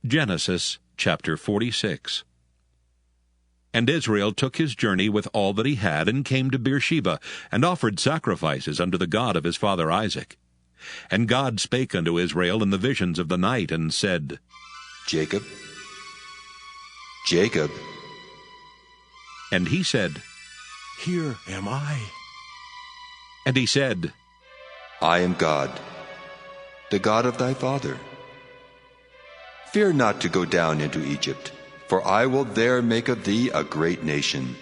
Genesis chapter 46. And Israel took his journey with all that he had, and came to Beersheba, and offered sacrifices unto the God of his father Isaac. And God spake unto Israel in the visions of the night, and said, Jacob, Jacob. And he said, Here am I. And he said, I am God, the God of thy father. Fear not to go down into Egypt, for I will there make of thee a great nation.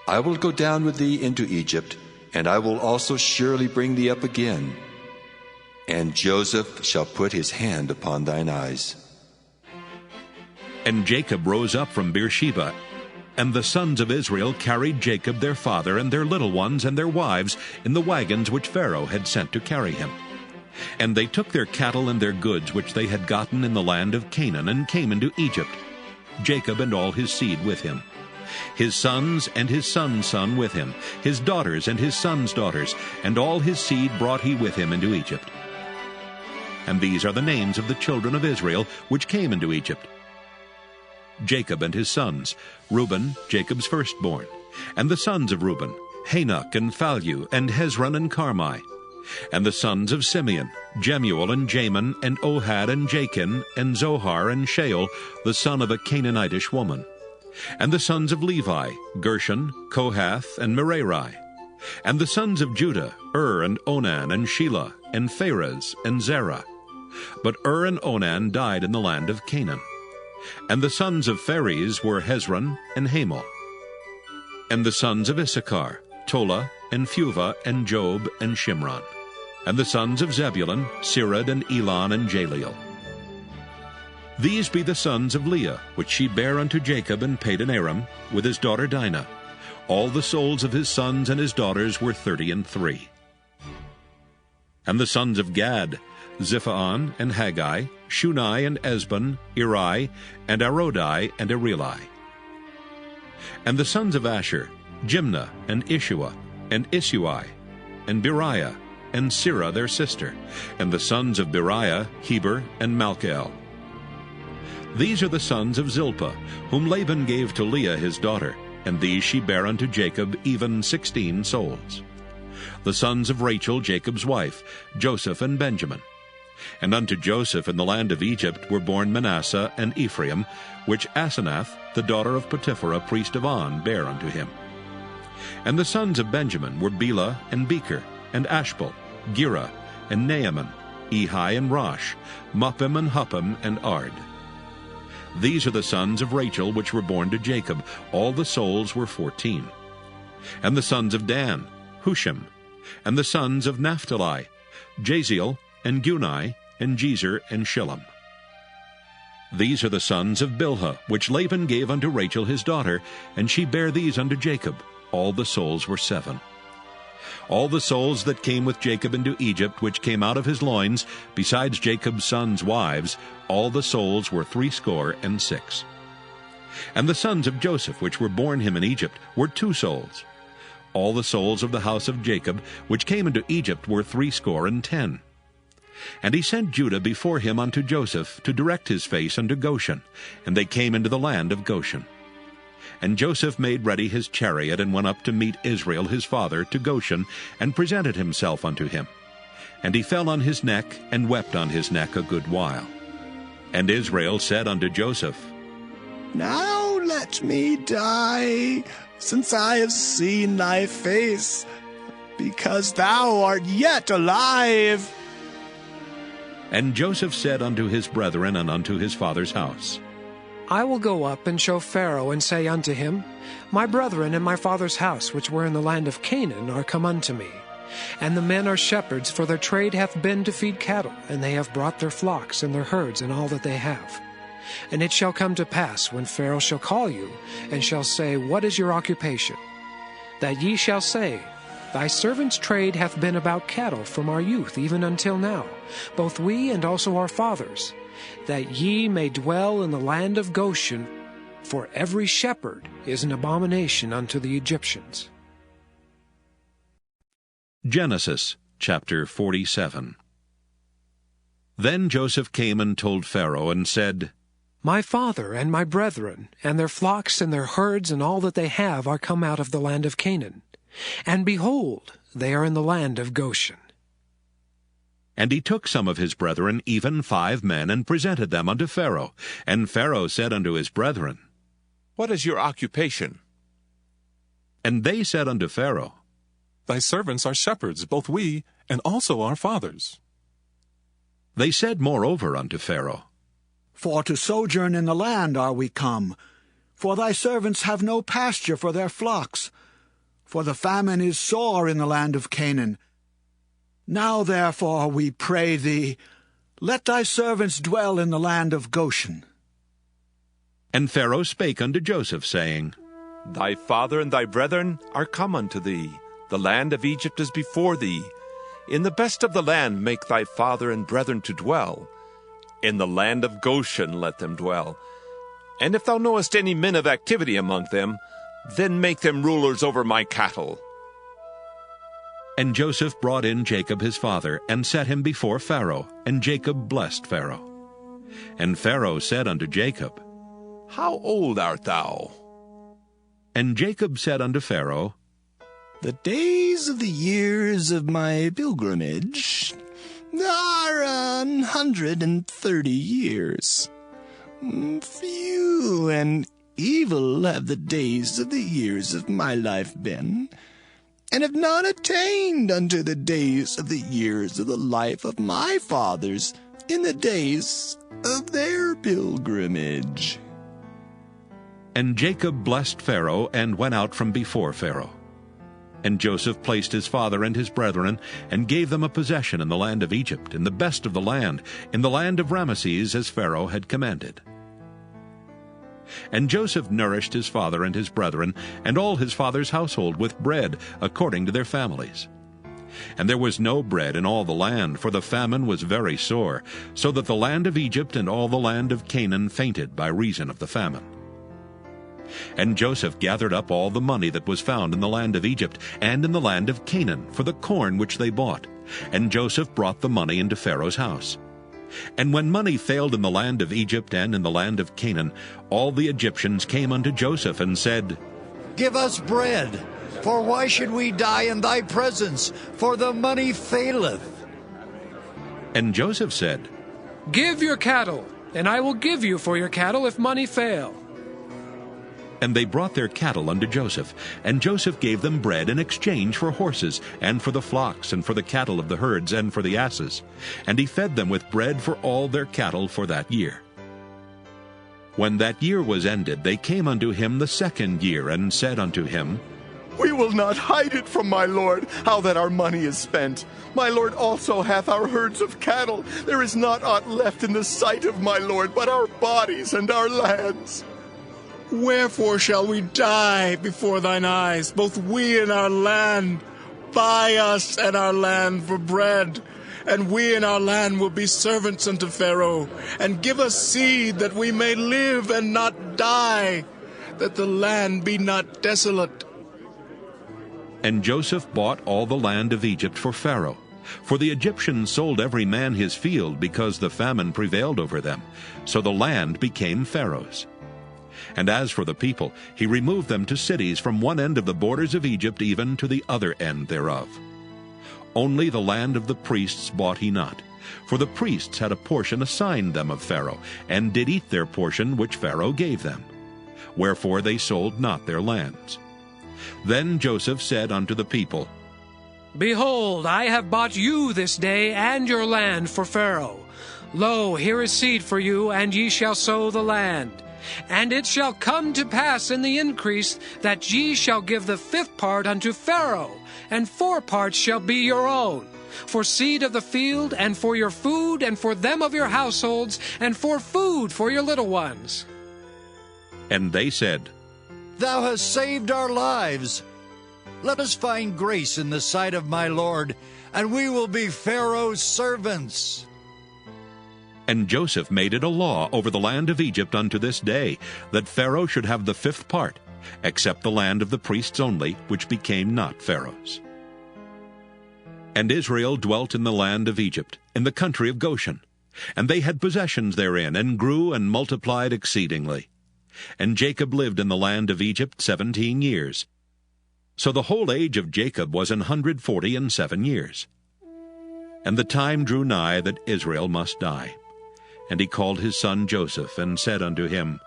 I will go down with thee into Egypt, and I will also surely bring thee up again. And Joseph shall put his hand upon thine eyes. And Jacob rose up from Beersheba, and the sons of Israel carried Jacob their father, and their little ones, and their wives, in the wagons which Pharaoh had sent to carry him. And they took their cattle and their goods which they had gotten in the land of Canaan, and came into Egypt, Jacob and all his seed with him, his sons and his son's son with him, his daughters and his sons' daughters, and all his seed brought he with him into Egypt. And these are the names of the children of Israel which came into Egypt: Jacob and his sons, Reuben, Jacob's firstborn, and the sons of Reuben, Hanok and Phallu, and Hezron and Carmi. And the sons of Simeon, Jemuel and Jamin, and Ohad and Jachin, and Zohar and Shael, the son of a Canaanitish woman. And the sons of Levi, Gershon, Kohath, and Merari. And the sons of Judah, and Onan, and Shelah, and Pharez, and Zerah. But and Onan died in the land of Canaan. And the sons of Pharez were Hezron and Hamul. And the sons of Issachar, Tola, and Phuvah, and Job, and Shimron. And the sons of Zebulun, Sirad, and Elon, and Jaleel. These be the sons of Leah, which she bare unto Jacob in Padan-aram, with his daughter Dinah. All the souls of his sons and his daughters were 33. And the sons of Gad, Ziphaon, and Haggai, Shunai, and Esbon, Eri, and Arodai, and Areli. And the sons of Asher, Jimnah, and Ishua, and Isui, and Beriah, and Sirah their sister, and the sons of Beriah, Heber, and Malchel. These are the sons of Zilpah, whom Laban gave to Leah his daughter, and these she bare unto Jacob, even 16 souls. The sons of Rachel Jacob's wife, Joseph and Benjamin. And unto Joseph in the land of Egypt were born Manasseh and Ephraim, which Asenath, the daughter of Potipherah priest of On, bare unto him. And the sons of Benjamin were Bela and Becher, and Ashbel, Gera, and Naaman, Ehi and Rosh, Muppim and Huppim, and Ard. These are the sons of Rachel which were born to Jacob. All the souls were 14. And the sons of Dan, Hushim. And the sons of Naphtali, Jaziel, and Guni, and Jezer, and Shillem. These are the sons of Bilhah, which Laban gave unto Rachel his daughter, and she bare these unto Jacob. All the souls were 7. All the souls that came with Jacob into Egypt, which came out of his loins, besides Jacob's sons' wives, all the souls were 66. And the sons of Joseph, which were born him in Egypt, were 2 souls. All the souls of the house of Jacob, which came into Egypt, were 70. And he sent Judah before him unto Joseph, to direct his face unto Goshen, and they came into the land of Goshen. And Joseph made ready his chariot, and went up to meet Israel his father to Goshen, and presented himself unto him. And he fell on his neck, and wept on his neck a good while. And Israel said unto Joseph, Now let me die, since I have seen thy face, because thou art yet alive. And Joseph said unto his brethren and unto his father's house, I will go up and show Pharaoh, and say unto him, My brethren and my father's house, which were in the land of Canaan, are come unto me. And the men are shepherds, for their trade hath been to feed cattle, and they have brought their flocks and their herds and all that they have. And it shall come to pass, when Pharaoh shall call you, and shall say, What is your occupation? That ye shall say, Thy servant's trade hath been about cattle from our youth even until now, both we and also our fathers, that ye may dwell in the land of Goshen, for every shepherd is an abomination unto the Egyptians. Genesis chapter 47. Then Joseph came and told Pharaoh, and said, My father and my brethren, and their flocks and their herds and all that they have are come out of the land of Canaan. And behold, they are in the land of Goshen. And he took some of his brethren, even 5 men, and presented them unto Pharaoh. And Pharaoh said unto his brethren, What is your occupation? And they said unto Pharaoh, Thy servants are shepherds, both we, and also our fathers. They said moreover unto Pharaoh, For to sojourn in the land are we come. For thy servants have no pasture for their flocks. For the famine is sore in the land of Canaan. Now therefore, we pray thee, let thy servants dwell in the land of Goshen. And Pharaoh spake unto Joseph, saying, Thy father and thy brethren are come unto thee. The land of Egypt is before thee. In the best of the land make thy father and brethren to dwell. In the land of Goshen let them dwell. And if thou knowest any men of activity among them, then make them rulers over my cattle. And Joseph brought in Jacob his father, and set him before Pharaoh, and Jacob blessed Pharaoh. And Pharaoh said unto Jacob, How old art thou? And Jacob said unto Pharaoh, The days of the years of my pilgrimage are 130 years. Few and evil have the days of the years of my life been, and have not attained unto the days of the years of the life of my fathers in the days of their pilgrimage. And Jacob blessed Pharaoh, and went out from before Pharaoh. And Joseph placed his father and his brethren, and gave them a possession in the land of Egypt, in the best of the land, in the land of Ramesses, as Pharaoh had commanded. And Joseph nourished his father and his brethren, and all his father's household, with bread, according to their families. And there was no bread in all the land, for the famine was very sore, so that the land of Egypt and all the land of Canaan fainted by reason of the famine. And Joseph gathered up all the money that was found in the land of Egypt and in the land of Canaan for the corn which they bought. And Joseph brought the money into Pharaoh's house. And when money failed in the land of Egypt and in the land of Canaan, all the Egyptians came unto Joseph and said, Give us bread, for why should we die in thy presence? For the money faileth. And Joseph said, Give your cattle, and I will give you for your cattle if money fail. And they brought their cattle unto Joseph, and Joseph gave them bread in exchange for horses, and for the flocks, and for the cattle of the herds, and for the asses. And he fed them with bread for all their cattle for that year. When that year was ended, they came unto him the 2nd year, and said unto him, We will not hide it from my lord, how that our money is spent. My lord also hath our herds of cattle. There is not aught left in the sight of my lord, but our bodies and our lands. Wherefore shall we die before thine eyes, both we and our land? Buy us and our land for bread, and we and our land will be servants unto Pharaoh. And give us seed, that we may live and not die, that the land be not desolate. And Joseph bought all the land of Egypt for Pharaoh. For the Egyptians sold every man his field, because the famine prevailed over them. So the land became Pharaoh's. And as for the people, he removed them to cities from one end of the borders of Egypt even to the other end thereof. Only the land of the priests bought he not, for the priests had a portion assigned them of Pharaoh, and did eat their portion which Pharaoh gave them. Wherefore they sold not their lands. Then Joseph said unto the people, Behold, I have bought you this day and your land for Pharaoh. Lo, here is seed for you, and ye shall sow the land. And it shall come to pass in the increase that ye shall give the 5th part unto Pharaoh, and 4 parts shall be your own, for seed of the field, and for your food, and for them of your households, and for food for your little ones. And they said, Thou hast saved our lives. Let us find grace in the sight of my lord, and we will be Pharaoh's servants. And Joseph made it a law over the land of Egypt unto this day, that Pharaoh should have the 5th part, except the land of the priests only, which became not Pharaoh's. And Israel dwelt in the land of Egypt, in the country of Goshen. And they had possessions therein, and grew and multiplied exceedingly. And Jacob lived in the land of Egypt 17 years. So the whole age of Jacob was 147 years. And the time drew nigh that Israel must die. And he called his son Joseph, and said unto him,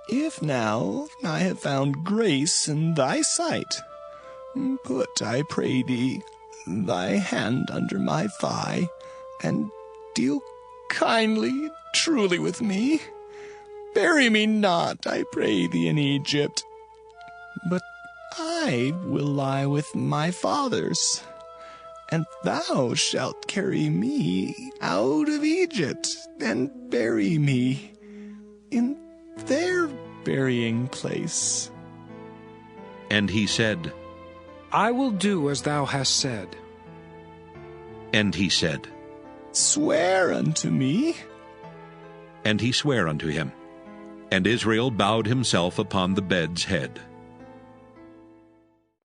If now I have found grace in thy sight, put, I pray thee, thy hand under my thigh, and deal kindly, truly with me. Bury me not, I pray thee, in Egypt, but I will lie with my fathers, and thou shalt carry me out of Egypt, and bury me in their burying place. And he said, I will do as thou hast said. And he said, Swear unto me. And he sware unto him. And Israel bowed himself upon the bed's head.